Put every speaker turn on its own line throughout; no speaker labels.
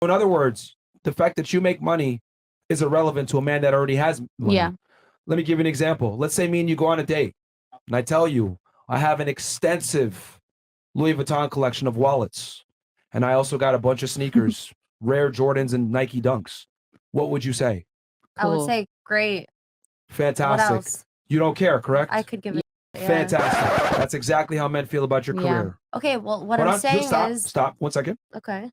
In other words, the fact that you make money is irrelevant to a man that already has money.
Yeah.
Let me give you an example. Let's say me and you go on a date, and I tell you I have an extensive Louis Vuitton collection of wallets, and I also got a bunch of sneakers, rare Jordans and Nike Dunks. What would you say?
I would
Cool.
say great.
Fantastic.
What else?
You don't care, correct?
I could give it. Yeah.
Fantastic. That's exactly how men feel about your
Yeah.
career.
Okay, well, what
Hold
I'm
on,
saying
just stop 1 second.
okay,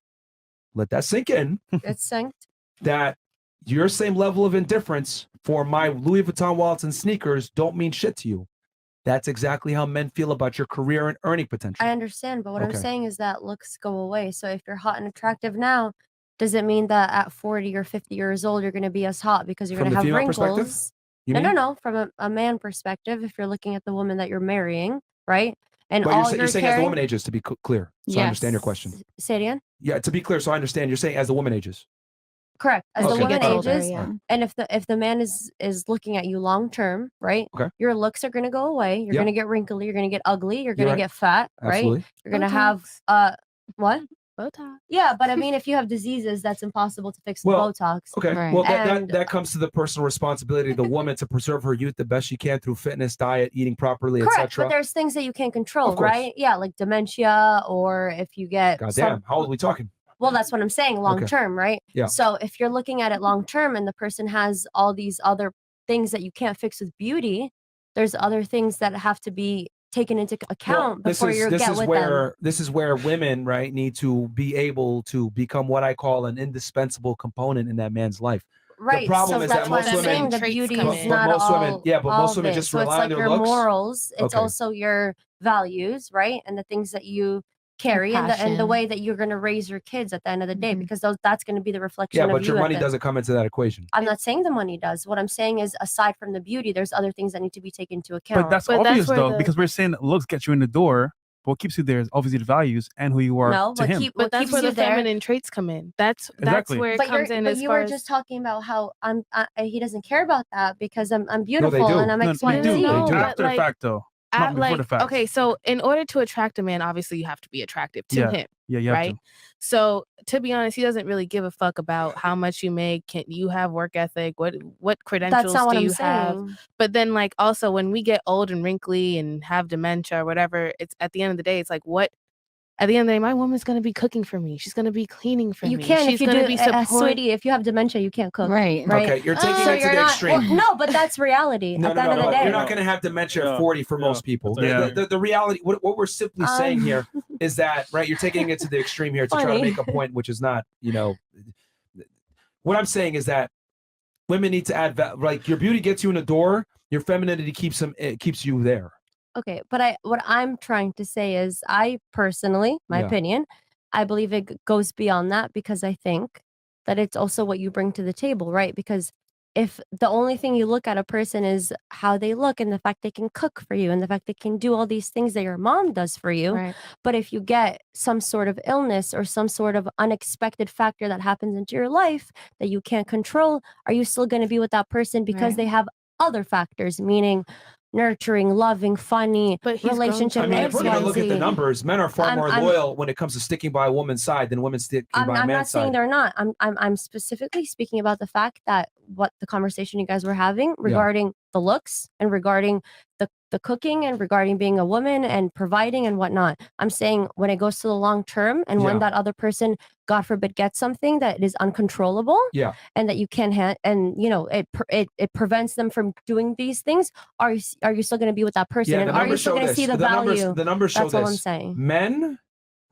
Let that sink in.
it's synced.
That your same level of indifference for my Louis Vuitton wallets and sneakers don't mean shit to you. That's exactly how men feel about your career and earning potential.
I understand, but what I'm
Okay.
saying is that looks go away. So if you're hot and attractive now, does it mean that at 40 or 50 years old you're going to be as hot because you're
From
going to
the
have
female perspective,
wrinkles?
you
No,
mean?
no, no. From a man perspective, if you're looking at the woman that you're marrying, right? And
But
all
you're saying as the woman ages, to be clear, so I understand your question.
Say it again.
Yeah, to be clear, so I understand. You're saying as the woman ages.
Correct. As the
Okay.
woman
Oh,
ages,
yeah.
and if the man is looking at you long term, right?
Okay.
Your looks are gonna go away. You're
Yeah.
gonna get wrinkly. You're gonna get ugly. You're
You're
gonna
right.
get fat,
Absolutely.
right? You're gonna
Botox.
have what?
Botox.
Yeah, but I mean, if you have diseases, that's impossible to fix with
Well,
Botox.
Okay.
Right.
Well,
And-
that comes to the personal responsibility of the woman to preserve her youth the best she can through fitness, diet, eating properly,
Correct,
etc.
but there's things that you can't control,
Of course.
right? Yeah, like dementia, or if you get
Goddamn, how old are we talking?
Well, that's what I'm saying, long
Okay.
term, right?
Yeah.
So if you're looking at it long term and the person has all these other things that you can't fix with beauty, there's other things that have to be taken into account before you get with them.
This is where women, right, need to be able to become what I call an indispensable component in that man's life.
Right.
problem
so
is
that's
that
why
most
I'm saying
women-
the
traits
beauty
come
is
in.
not
most
all.
women- yeah, but
all
most
of
women
it.
just
so
rely
it's
on
like
their
your
looks.
morals. It's
Okay.
also your values, right, and the things that you carry, and the
Passion.
way that you're going to raise your kids at the end of the day,
Mhm.
because that's going to be the reflection
Yeah,
of
but
you.
your
at
money
the-
doesn't come into that equation.
I'm not saying the money does. What I'm saying is, aside from the beauty, there's other things that need to be taken into account.
But that's
But that's
obvious
where
though,
the-
because we're saying that looks get you in the door. But what keeps you there is obviously the values and who you are
no,
to
but
him.
what
But that's
keeps
where
you
the
there.
feminine traits come in. That's
Exactly.
where it
But
comes in as
you
far
were
as
just talking about how he doesn't care about that because I'm
they
beautiful
do.
and I'm
No,
X, Y,
they
and
do.
Z.
They
No,
do
but
after the
like-
fact though. Not before the fact.
okay, so in order to attract a man, obviously you have to be attractive to
Yeah.
him,
Yeah, you have
right?
to.
So to be honest, he doesn't really give a fuck about how much you make. Can you have work ethic? What credentials
That's not what
do
I'm
you have?
saying.
But then like also when we get old and wrinkly and have dementia or whatever, it's at the end of the day, it's like what at the end of the day, my woman's gonna be cooking for me. She's gonna be cleaning for
You
me.
can
She's
if you
gonna
do,
be supporting.
sweetie. If you have dementia, you can't cook.
Right.
Right.
Okay, you're taking
So
it to
you're
the
not.
extreme.
Well, no, but that's reality.
No,
at the end of the day.
You're not going to have dementia at 40 for most people.
Yeah.
The reality, what we're simply saying here is that, right, you're taking it to the extreme here to try to
Funny.
make a point, which is not, what I'm saying is that women need to add, like, your beauty gets you in the door, your femininity keeps you there.
Okay, but what I'm trying to say is, I personally, my
Yeah.
opinion, I believe it goes beyond that because I think that it's also what you bring to the table, right? Because if the only thing you look at a person is how they look and the fact they can cook for you and the fact they can do all these things that your mom does for you,
Right.
but if you get some sort of illness or some sort of unexpected factor that happens into your life that you can't control, are you still going to be with that person because
Right.
they have other factors, meaning nurturing, loving, funny,
But he's grown
relationship,
I mean, if we're going to look at the
XYZ.
numbers, men are far more
I'm-
loyal when it comes to sticking by a woman's side than women sticking by a
I'm not
man's
saying
side.
they're not. I'm specifically speaking about the fact that what the conversation you guys were having regarding the looks and regarding the cooking and regarding being a woman and providing and whatnot. I'm saying when it goes to the long term and when that other person, God forbid, gets something that is uncontrollable
Yeah.
and that you can't and it prevents them from doing these things. Are you still going to be with that person?
Yeah,
and
the
are you
numbers
still
show
going to
this.
see the value?
The numbers show
That's all I'm
this.
saying.
Men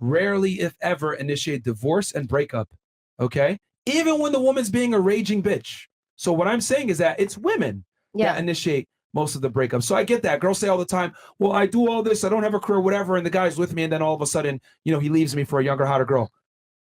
rarely, if ever, initiate divorce and breakup. Okay, even when the woman's being a raging bitch. So what I'm saying is that it's women that initiate most of the breakups. So I get that. Girls say all the time, well, I do all this, I don't have a career, whatever, and the guy's with me, and then all of a sudden, he leaves me for a younger, hotter girl.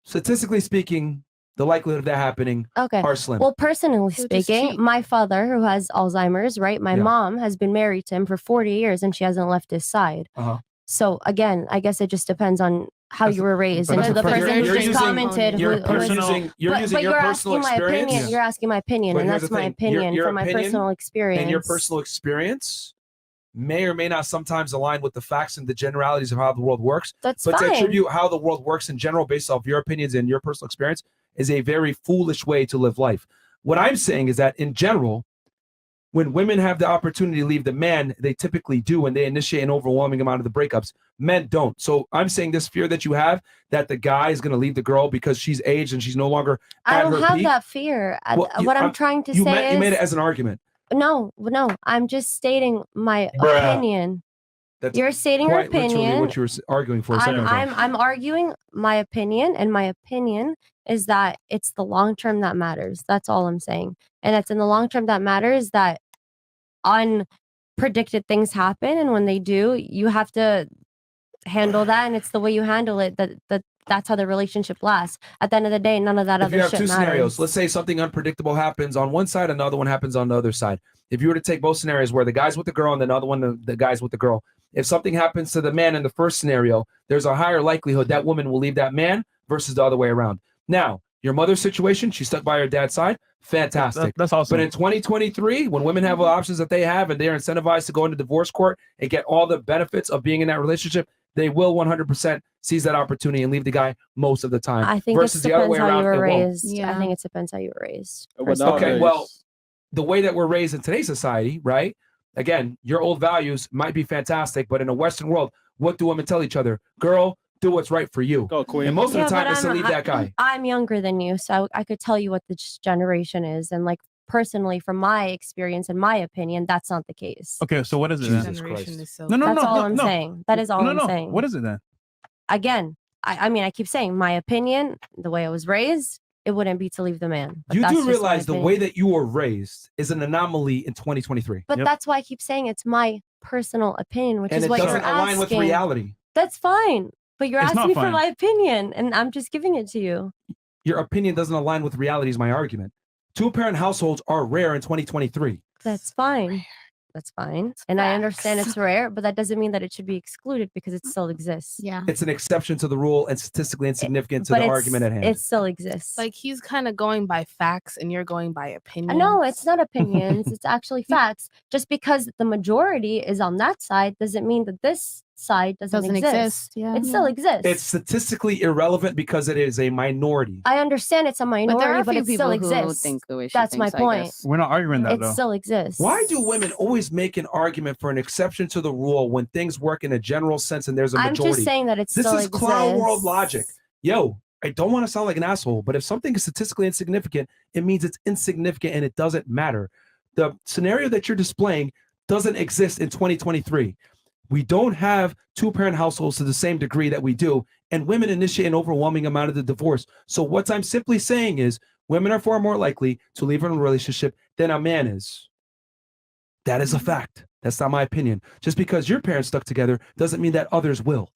Statistically speaking, the likelihood of that happening are slim.
Well, personally
He'll just
speaking,
cheat.
my father, who has Alzheimer's, right? My
Yeah.
mom has been married to him for 40 years and she hasn't left his side.
Uh-huh.
So again, I guess it just depends on how you were raised
but
and
that's
to the
a per-
person
you're
who just
using-
commented.
You're
who was-
using your
but
personal
you're asking my
experience.
opinion. You're asking my opinion,
But
and
here's
that's
the
my
thing.
opinion
Your
from my
opinion
personal experience.
And your personal experience may or may not sometimes align with the facts and the generalities of how the world works.
That's
but
fine.
to attribute how the world works in general based off your opinions and your personal experience is a very foolish way to live life. What I'm saying is that in general, when women have the opportunity to leave the man, they typically do, and they initiate an overwhelming amount of the breakups. Men don't. So I'm saying this fear that you have that the guy is going to leave the girl because she's aged and she's no longer
I
at
don't
her
have
peak.
that fear.
Well,
What I'm trying to say is
you made it as an argument.
No. I'm just stating my
Bruh.
opinion.
That's
You're stating your
quite literally
opinion.
what you were arguing for a second ago.
I'm arguing my opinion, and my opinion is that it's the long term that matters. That's all I'm saying. And it's in the long term that matters that unpredicted things happen, and when they do, you have to handle that, and it's the way you handle it that's how the relationship lasts. At the end of the day, none of that
If you
other
have
shit
two
matters.
scenarios, let's say something unpredictable happens on one side, another one happens on the other side. If you were to take both scenarios where the guy's with the girl and the other one, the guy's with the girl, if something happens to the man in the first scenario, there's a higher likelihood that woman will leave that man versus the other way around. Now, your mother's situation, she's stuck by her dad's side, fantastic.
That's awesome.
But in 2023, when women have the options that they have and they're incentivized to go into divorce court and get all the benefits of being in that relationship, they will 100% seize that opportunity and leave the guy most of the time.
I think
versus
it
the other
depends
way
how
around,
you were
it won't.
raised. I think it depends how you were raised.
Okay, well, the way that we're raised in today's society, right? Again, your old values might be fantastic, but in a Western world, what do women tell each other? Girl, do what's right for you.
Go, queen.
And most of the time,
but
it's to leave that guy.
I'm younger than you, so I could tell you what this generation is. And like personally, from my experience and my opinion, that's not the case.
Okay, so what is it then?
Generation is so
That's all I'm saying. That is all I'm saying.
What is it then?
Again, I mean, I keep saying my opinion, the way I was raised, it wouldn't be to leave the man. But
You
that's
do
just my
realize the
opinion.
way that you were raised is an anomaly in 2023.
But that's why I keep saying it's my personal opinion, which
And
is
it
what
doesn't
you're
align with
asking.
reality.
That's fine. But you're
It's
asking
not
me for
fine.
my opinion, and I'm just giving it to you.
Your opinion doesn't align with reality is my argument. Two-parent households are rare in 2023.
That's fine. That's fine. And I understand it's rare, but that doesn't mean that it should be excluded because it still exists.
Yeah.
It's an exception to the rule and statistically insignificant to
But
the
it's-
argument at hand.
It still exists.
Like he's kind of going by facts and you're going by opinion.
No, it's not opinions. It's actually facts. Just because the majority is on that side doesn't mean that this side doesn't exist.
Yeah.
It still exists.
It's statistically irrelevant because it is a minority.
I understand it's a minority, but,
few
it still
people who
exists.
think the way she
That's my
thinks, I
point.
guess.
We're not arguing that
It
though.
still exists.
Why do women always make an argument for an exception to the rule when things work in a general sense and there's a
I'm
majority?
just saying that it
This
still
is clown world
exists.
logic. Yo, I don't want to sound like an asshole, but if something is statistically insignificant, it means it's insignificant and it doesn't matter. The scenario that you're displaying doesn't exist in 2023. We don't have two-parent households to the same degree that we do, and women initiate an overwhelming amount of the divorce. So what I'm simply saying is women are far more likely to leave in a relationship than a man is. That is a fact. That's not my opinion. Just because your parents stuck together doesn't mean that others will.